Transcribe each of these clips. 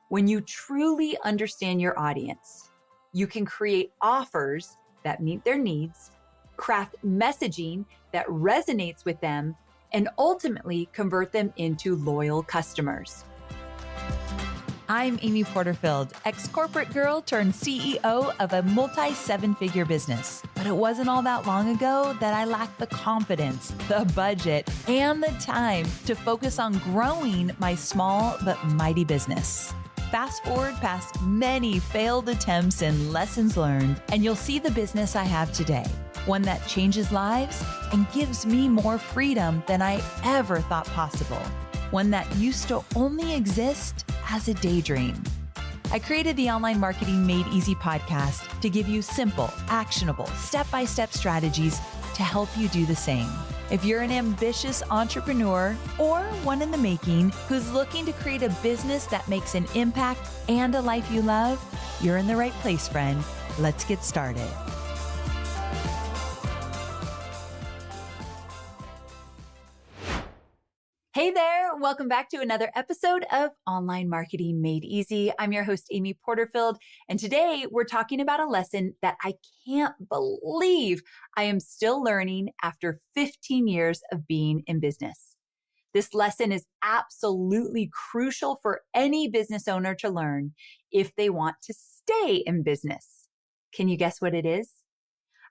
When you truly understand your audience, you can create offers that meet their needs, craft messaging that resonates with them, and ultimately convert them into loyal customers. I'm Amy Porterfield, ex-corporate girl turned CEO of a multi-seven-figure business. But it wasn't all that long ago that I lacked the confidence, the budget, and the time to focus on growing my small but mighty business. Fast forward past many failed attempts and lessons learned, and you'll see the business I have today. One that changes lives and gives me more freedom than I ever thought possible. One that used to only exist as a daydream. I created the Online Marketing Made Easy podcast to give you simple, actionable, step-by-step strategies to help you do the same. If you're an ambitious entrepreneur or one in the making who's looking to create a business that makes an impact and a life you love, you're in the right place, friend. Let's get started. Hey there, welcome back to another episode of Online Marketing Made Easy. I'm your host, Amy Porterfield, and today we're talking about a lesson that I can't believe I am still learning after 15 years of being in business. This lesson is absolutely crucial for any business owner to learn if they want to stay in business. Can you guess what it is?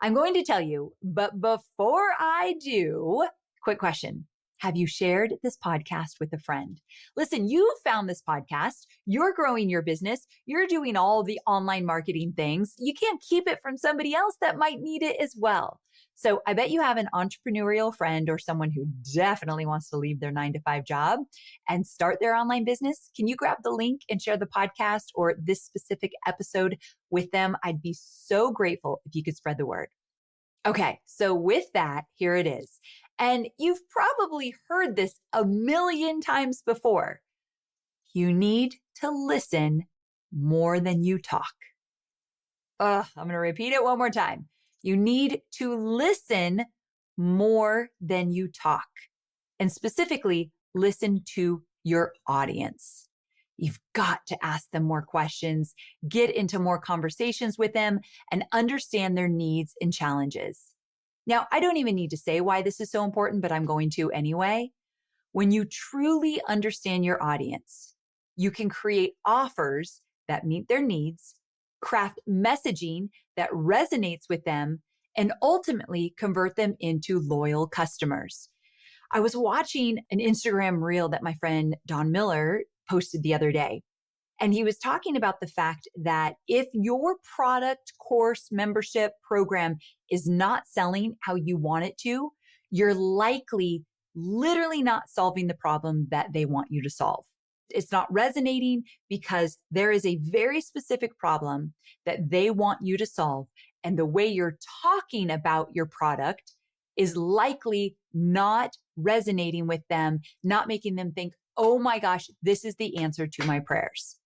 I'm going to tell you, but before I do, quick question. Have you shared this podcast with a friend? Listen, you found this podcast. You're growing your business. You're doing all the online marketing things. You can't keep it from somebody else that might need it as well. So I bet you have an entrepreneurial friend or someone who definitely wants to leave their 9-to-5 job and start their online business. Can you grab the link and share the podcast or this specific episode with them? I'd be so grateful if you could spread the word. Okay, so with that, here it is. And you've probably heard this a million times before. You need to listen more than you talk. I'm going to repeat it one more time. You need to listen more than you talk. And specifically, listen to your audience. You've got to ask them more questions, get into more conversations with them, and understand their needs and challenges. Now, I don't even need to say why this is so important, but I'm going to anyway. When you truly understand your audience, you can create offers that meet their needs, craft messaging that resonates with them, and ultimately convert them into loyal customers. I was watching an Instagram reel that my friend Don Miller posted the other day. And he was talking about the fact that if your product, course, membership program is not selling how you want it to, you're likely literally not solving the problem that they want you to solve. It's not resonating because there is a very specific problem that they want you to solve. And the way you're talking about your product is likely not resonating with them, not making them think, oh my gosh, this is the answer to my prayers.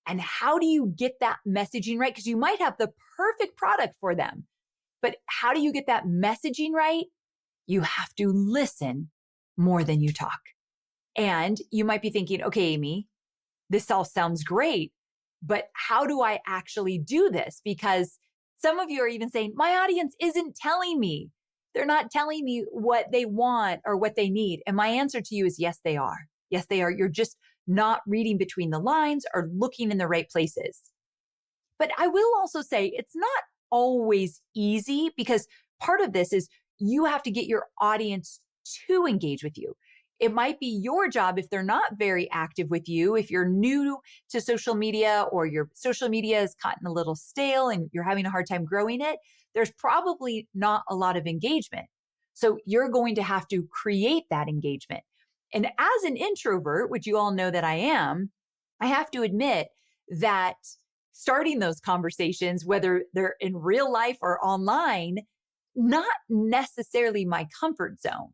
And how do you get that messaging right? Because you might have the perfect product for them, but how do you get that messaging right? You have to listen more than you talk. And you might be thinking, okay, Amy, this all sounds great, but how do I actually do this? Because some of you are even saying, my audience isn't telling me. They're not telling me what they want or what they need. And my answer to you is, yes, they are. Yes, they are. You're just not reading between the lines or looking in the right places. But I will also say it's not always easy because part of this is you have to get your audience to engage with you. It might be your job if they're not very active with you, if you're new to social media or your social media has gotten a little stale and you're having a hard time growing it, there's probably not a lot of engagement. So you're going to have to create that engagement. And as an introvert, which you all know that I am, I have to admit that starting those conversations, whether they're in real life or online, not necessarily my comfort zone.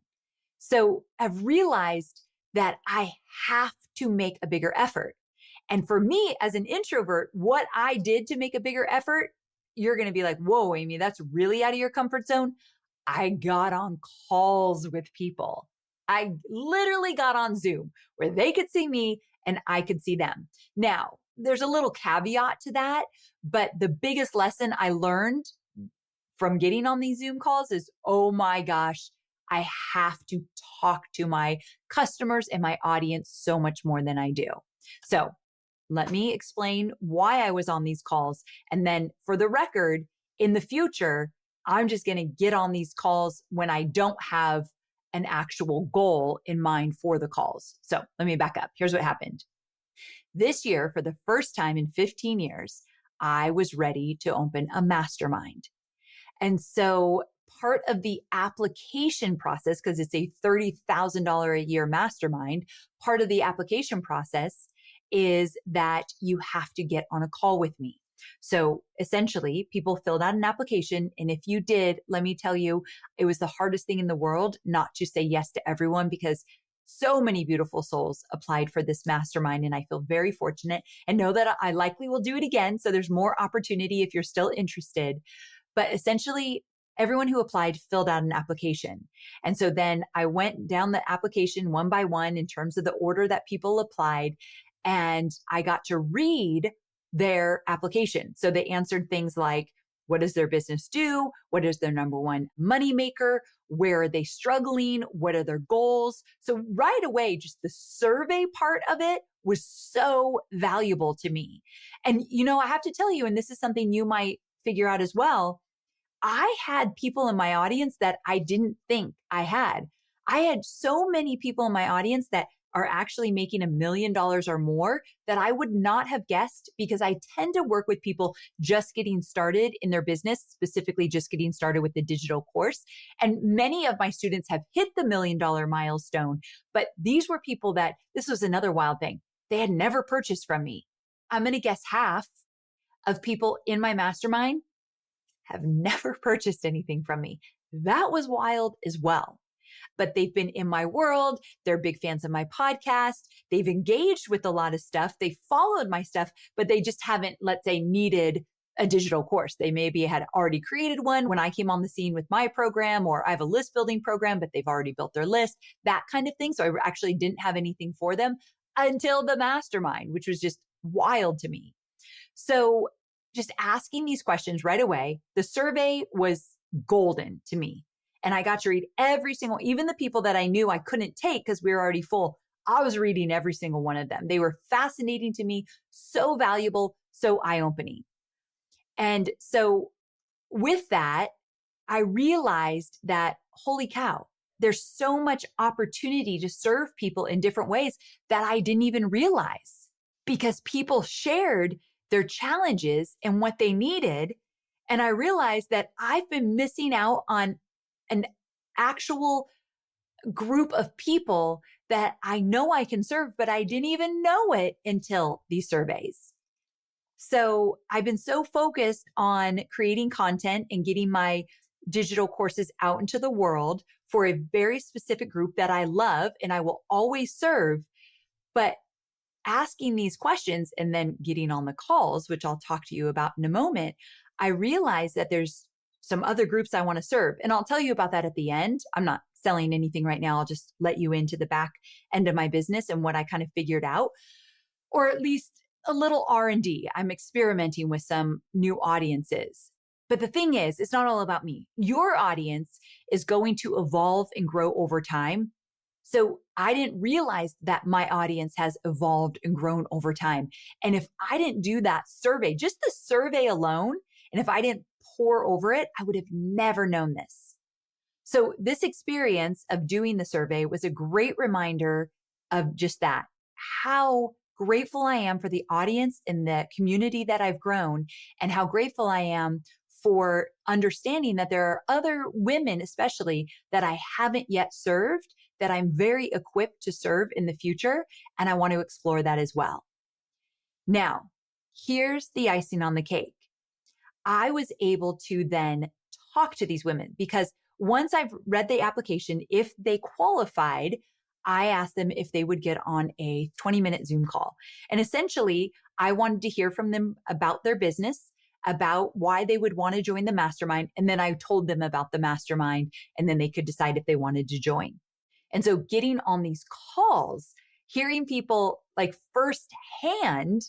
So I've realized that I have to make a bigger effort. And for me as an introvert, what I did to make a bigger effort, you're going to be like, whoa, Amy, that's really out of your comfort zone. I got on calls with people. I literally got on Zoom where they could see me and I could see them. Now, there's a little caveat to that, but the biggest lesson I learned from getting on these Zoom calls is, oh my gosh, I have to talk to my customers and my audience so much more than I do. So let me explain why I was on these calls. And then for the record, in the future, I'm just going to get on these calls when I don't have an actual goal in mind for the calls. So let me back up. Here's what happened. This year, for the first time in 15 years, I was ready to open a mastermind. And so part of the application process, because it's a $30,000 a year mastermind, part of the application process is that you have to get on a call with me. So essentially, people filled out an application. And if you did, let me tell you, it was the hardest thing in the world not to say yes to everyone, because so many beautiful souls applied for this mastermind. And I feel very fortunate and know that I likely will do it again. So there's more opportunity if you're still interested. But essentially, everyone who applied filled out an application. And so then I went down the application one by one in terms of the order that people applied, and I got to read their application. So they answered things like, what does their business do? What is their number one money maker? Where are they struggling? What are their goals? So right away, just the survey part of it was so valuable to me. And, I have to tell you, and this is something you might figure out as well, I had people in my audience that I didn't think I had. I had so many people in my audience that are actually making $1 million or more that I would not have guessed, because I tend to work with people just getting started in their business, specifically just getting started with the digital course. And many of my students have hit the $1 million milestone, but these were people that, this was another wild thing, they had never purchased from me. I'm going to guess half of people in my mastermind have never purchased anything from me. That was wild as well. But they've been in my world. They're big fans of my podcast. They've engaged with a lot of stuff. They followed my stuff, but they just haven't, let's say, needed a digital course. They maybe had already created one when I came on the scene with my program, or I have a list building program, but they've already built their list, that kind of thing. So I actually didn't have anything for them until the mastermind, which was just wild to me. So just asking these questions right away, the survey was golden to me. And I got to read every single, even the people that I knew I couldn't take because we were already full, I was reading every single one of them. They were fascinating to me, so valuable, so eye-opening. And so with that, I realized that, holy cow, there's so much opportunity to serve people in different ways that I didn't even realize, because people shared their challenges and what they needed. And I realized that I've been missing out on an actual group of people that I know I can serve, but I didn't even know it until these surveys. So I've been so focused on creating content and getting my digital courses out into the world for a very specific group that I love and I will always serve. But asking these questions and then getting on the calls, which I'll talk to you about in a moment, I realized that there's some other groups I want to serve. And I'll tell you about that at the end. I'm not selling anything right now. I'll just let you into the back end of my business and what I kind of figured out, or at least a little R&D. I'm experimenting with some new audiences. But the thing is, it's not all about me. Your audience is going to evolve and grow over time. So I didn't realize that my audience has evolved and grown over time. And if I didn't do that survey, just the survey alone, and if I didn't pour over it, I would have never known this. So this experience of doing the survey was a great reminder of just that, how grateful I am for the audience and the community that I've grown, and how grateful I am for understanding that there are other women, especially, that I haven't yet served, that I'm very equipped to serve in the future. And I want to explore that as well. Now, here's the icing on the cake. I was able to then talk to these women, because once I've read the application, if they qualified, I asked them if they would get on a 20-minute Zoom call. And essentially, I wanted to hear from them about their business, about why they would want to join the mastermind. And then I told them about the mastermind, and then they could decide if they wanted to join. And so getting on these calls hearing people like firsthand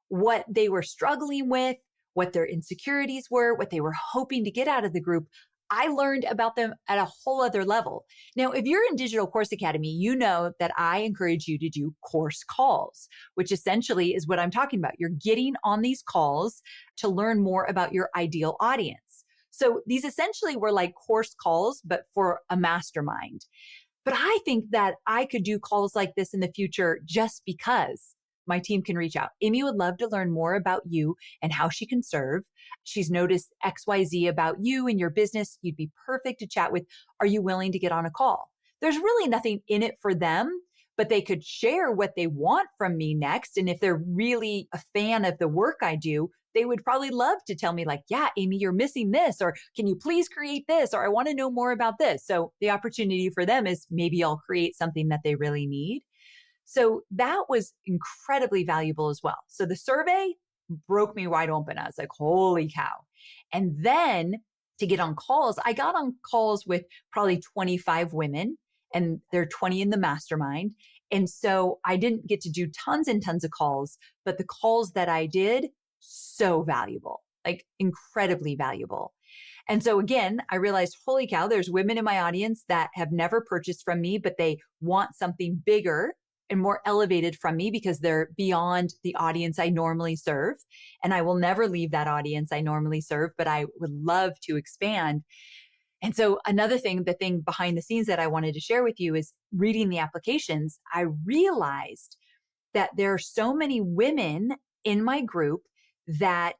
what they were struggling with, what their insecurities were, what they were hoping to get out of the group. I learned about them at a whole other level. Now, if you're in Digital Course Academy, you know that I encourage you to do course calls, which essentially is what I'm talking about. You're getting on these calls to learn more about your ideal audience. So these essentially were like course calls, but for a mastermind. But I think that I could do calls like this in the future just because my team can reach out. Amy would love to learn more about you and how she can serve. She's noticed XYZ about you and your business. You'd be perfect to chat with. Are you willing to get on a call? There's really nothing in it for them, but they could share what they want from me next. And if they're really a fan of the work I do, they would probably love to tell me like, yeah, Amy, you're missing this, or can you please create this? Or I want to know more about this. So the opportunity for them is maybe I'll create something that they really need. So that was incredibly valuable as well. So the survey broke me wide open. I was like, holy cow. And then to get on calls, I got on calls with probably 25 women, and there are 20 in the mastermind. And so I didn't get to do tons and tons of calls, but the calls that I did, so valuable, like incredibly valuable. And so again, I realized, holy cow, there's women in my audience that have never purchased from me, but they want something bigger and more elevated from me because they're beyond the audience I normally serve. And I will never leave that audience I normally serve, but I would love to expand. And so another thing, the thing behind the scenes that I wanted to share with you is reading the applications. I realized that there are so many women in my group that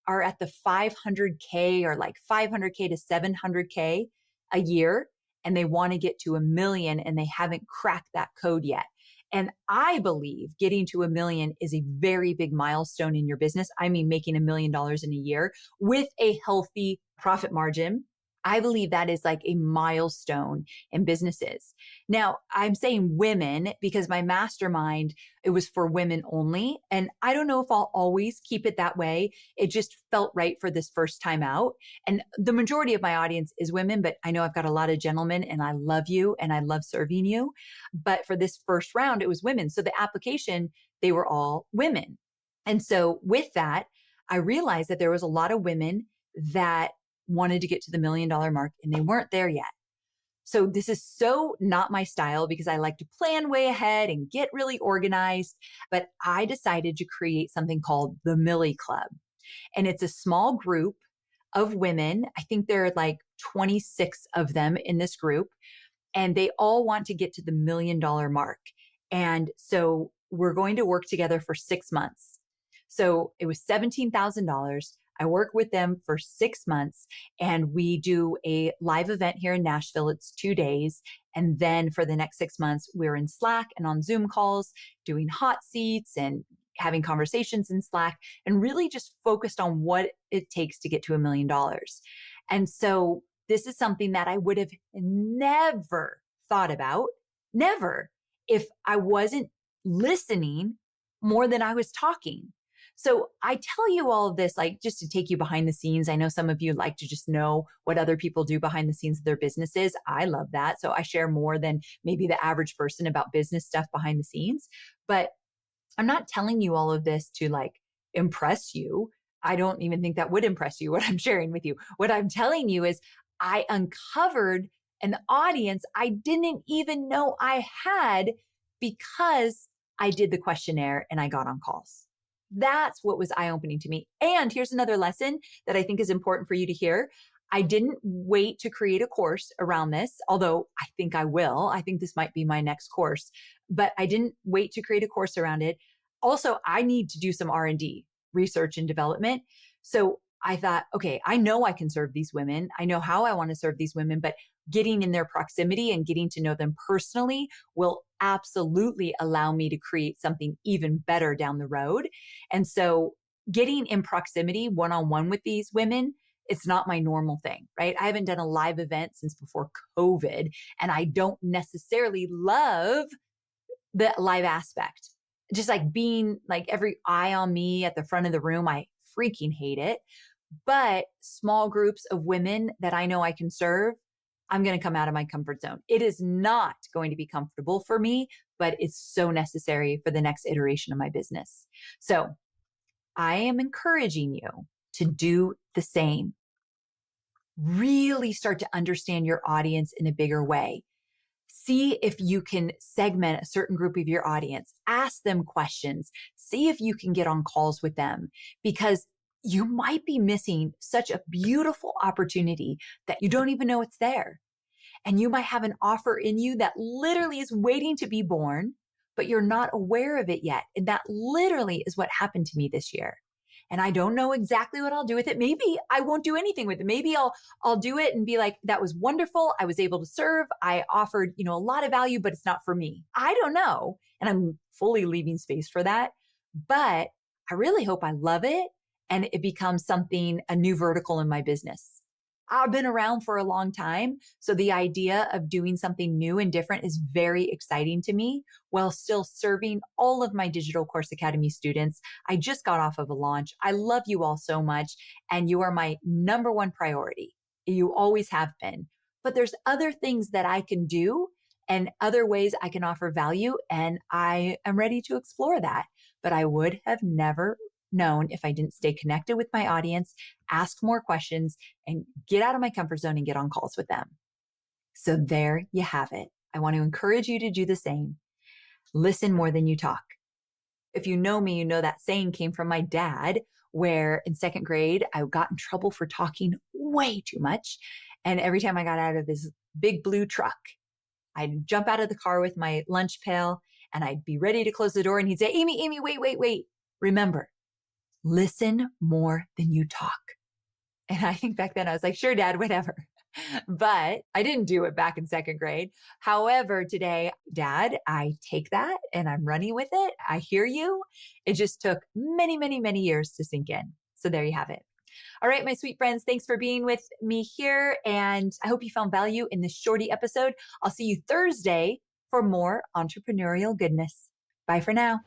are at the 500K or like 500K to 700K a year, and they want to get to 1 million and they haven't cracked that code yet. And I believe getting to 1 million is a very big milestone in your business. I mean, making $1 million in a year with a healthy profit margin. I believe that is like a milestone in businesses. Now, I'm saying women because my mastermind, it was for women only. And I don't know if I'll always keep it that way. It just felt right for this first time out. And the majority of my audience is women, but I know I've got a lot of gentlemen and I love you and I love serving you. But for this first round, it was women. So the application, they were all women. And so with that, I realized that there was a lot of women that wanted to get to the $1 million mark and they weren't there yet. So this is so not my style because I like to plan way ahead and get really organized. But I decided to create something called the Millie Club. And it's a small group of women. I think there are like 26 of them in this group, and they all want to get to the $1 million mark. And so we're going to work together for 6 months. So it was $17,000. I work with them for 6 months and we do a live event here in Nashville. It's 2 days. And then for the next 6 months, we're in Slack and on Zoom calls, doing hot seats and having conversations in Slack, and really just focused on what it takes to get to $1 million. And so this is something that I would have never thought about, never, if I wasn't listening more than I was talking. So I tell you all of this, like just to take you behind the scenes. I know some of you like to just know what other people do behind the scenes of their businesses. I love that. So I share more than maybe the average person about business stuff behind the scenes, but I'm not telling you all of this to like impress you. I don't even think that would impress you, what I'm sharing with you. What I'm telling you is I uncovered an audience I didn't even know I had because I did the questionnaire and I got on calls. That's what was eye-opening to me. And here's another lesson that I think is important for you to hear. I didn't wait to create a course around this, although I think I will. I think this might be my next course, but I didn't wait to create a course around it. Also, I need to do some R&D, research and development. So I thought, okay, I know I can serve these women. I know how I want to serve these women, but getting in their proximity and getting to know them personally will absolutely allow me to create something even better down the road. And so getting in proximity one-on-one with these women, it's not my normal thing, right? I haven't done a live event since before COVID, and I don't necessarily love the live aspect. Just like being like every eye on me at the front of the room, I freaking hate it. But small groups of women that I know I can serve, I'm going to come out of my comfort zone. It is not going to be comfortable for me, but it's so necessary for the next iteration of my business. So I am encouraging you to do the same. Really start to understand your audience in a bigger way. See if you can segment a certain group of your audience, ask them questions, see if you can get on calls with them, because you might be missing such a beautiful opportunity that you don't even know it's there. And you might have an offer in you that literally is waiting to be born, but you're not aware of it yet. And that literally is what happened to me this year. And I don't know exactly what I'll do with it. Maybe I won't do anything with it. Maybe I'll do it and be like, that was wonderful. I was able to serve. I offered, a lot of value, but it's not for me. I don't know. And I'm fully leaving space for that. But I really hope I love it and it becomes something, a new vertical in my business. I've been around for a long time. So the idea of doing something new and different is very exciting to me while still serving all of my Digital Course Academy students. I just got off of a launch. I love you all so much. And you are my number one priority. You always have been. But there's other things that I can do and other ways I can offer value. And I am ready to explore that. But I would have never known if I didn't stay connected with my audience, ask more questions, and get out of my comfort zone and get on calls with them. So there you have it. I want to encourage you to do the same. Listen more than you talk. If you know me, you know that saying came from my dad, where in second grade, I got in trouble for talking way too much. And every time I got out of his big blue truck, I'd jump out of the car with my lunch pail and I'd be ready to close the door. And he'd say, Amy, wait. Remember, listen more than you talk. And I think back then I was like, sure, Dad, whatever. But I didn't do it back in second grade. However, today, Dad, I take that and I'm running with it. I hear you. It just took many, many, many years to sink in. So there you have it. All right, my sweet friends, thanks for being with me here. And I hope you found value in this shorty episode. I'll see you Thursday for more entrepreneurial goodness. Bye for now.